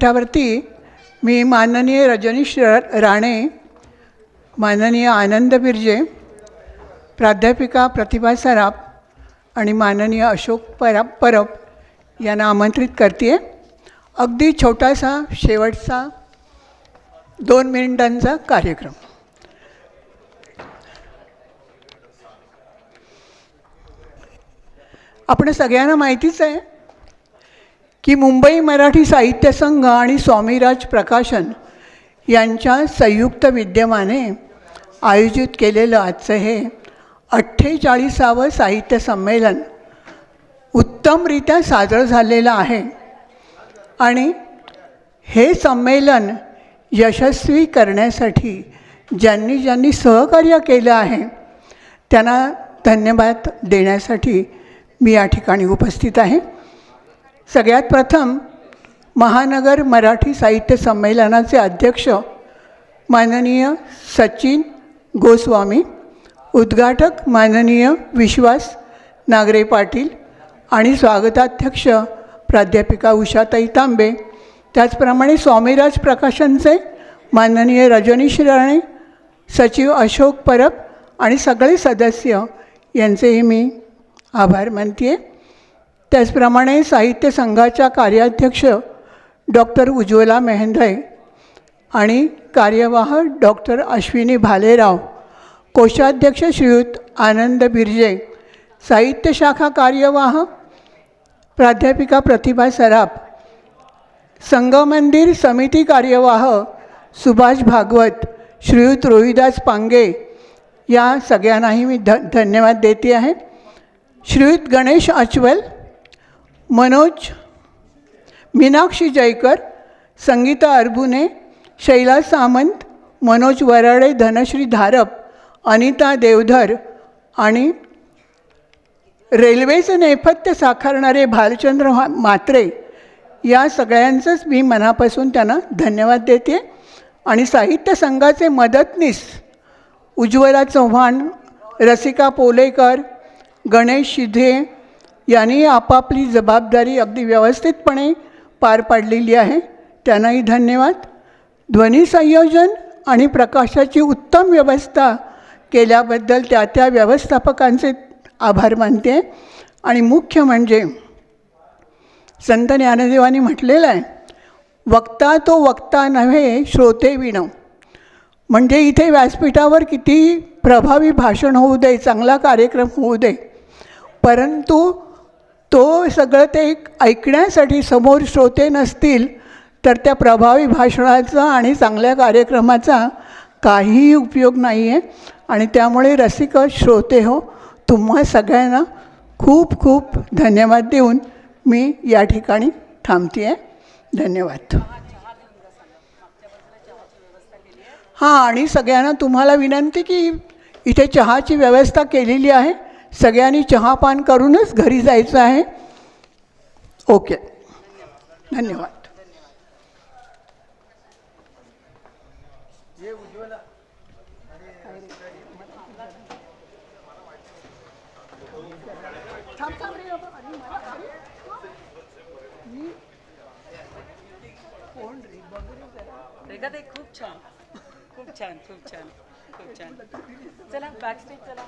त्यावरती मी माननीय रजनीश राणे, माननीय आनंद बिर्जे, प्राध्यापिका प्रतिभा सराफ आणि माननीय अशोक परब यांना आमंत्रित करते. अगदी छोटासा शेवटचा 2 मिनिटांचा कार्यक्रम. आपण सगळ्यांना माहितीच आहे की मुंबई मराठी साहित्य संघ आणि स्वामीराज प्रकाशन यांच्या संयुक्त विद्यमाने आयोजित केलेलं आजचं हे 48वं साहित्य संमेलन उत्तमरित्या साजरं झालेलं आहे. आणि हे संमेलन यशस्वी करण्यासाठी ज्यांनी ज्यांनी सहकार्य केलं आहे त्यांना धन्यवाद देण्यासाठी मी या ठिकाणी उपस्थित आहे. सगळ्यात प्रथम महानगर मराठी साहित्य संमेलनाचे अध्यक्ष माननीय सचिन गोस्वामी, उद्घाटक माननीय विश्वास नागरे पाटील आणि स्वागताध्यक्ष प्राध्यापिका उषाताई तांबे, त्याचप्रमाणे स्वामीराज प्रकाशनचे माननीय रजनीश राणे, सचिव अशोक परब आणि सगळे सदस्य यांचेही मी आभार मानते. त्याचप्रमाणे साहित्य संघाच्या कार्याध्यक्ष डॉक्टर उज्ज्वला मेहेंद्रे आणि कार्यवाह डॉक्टर अश्विनी भालेराव, कोषाध्यक्ष श्रीयुत आनंद बिर्जे, साहित्य शाखा कार्यवाह प्राध्यापिका प्रतिभा सराफ, संगमंदिर समिती कार्यवाह सुभाष भागवत, श्रीयुत रोहिदास पांगे, या सगळ्यांनाही मी धन्यवाद देते आहे. श्रीयुत गणेश अचवल, मनोज, मीनाक्षी जयकर, संगीता अरबुने, शैला सामंत, मनोज वराडे, धनश्री धारप, अनिता देवधर आणि रेल्वेचे नेपथ्य साकारणारे भालचंद्र म्हात्रे, या सगळ्यांचंच मी मनापासून त्यांना धन्यवाद देते. आणि साहित्य संघाचे मदतनीस उज्ज्वला चव्हाण, रसिका पोलेकर, गणेश शिधे यांनी आपापली जबाबदारी अगदी व्यवस्थितपणे पार पाडलेली आहे, त्यांनाही धन्यवाद. ध्वनी संयोजन आणि प्रकाशाची उत्तम व्यवस्था केल्याबद्दल त्या व्यवस्थापकांचे आभार मानते. आणि मुख्य म्हणजे संत ज्ञानदेवांनी म्हटलेलं आहे, वक्ता तो वक्ता नव्हे श्रोते विण. म्हणजे इथे व्यासपीठावर किती प्रभावी भाषण होऊ दे, चांगला कार्यक्रम होऊ दे, परंतु तो सगळं ते ऐकण्यासाठी समोर श्रोते नसतील तर त्या प्रभावी भाषणाचा आणि चांगल्या कार्यक्रमाचा काहीही उपयोग नाही आहे. आणि त्यामुळे रसिक श्रोते हो, तुम्हा सगळ्यांना खूप खूप धन्यवाद देऊन मी या ठिकाणी थांबते आहे. धन्यवाद. हां, आणि सगळ्यांना तुम्हाला विनंती की इथे चहाची व्यवस्था केलेली आहे, सगळ्यांनी चहापान करूनच घरी जायचं आहे. ओके, धन्यवाद. खूप छान, खूप छान, खूप छान, खूप छान. चला बॅक स्टेज, चला.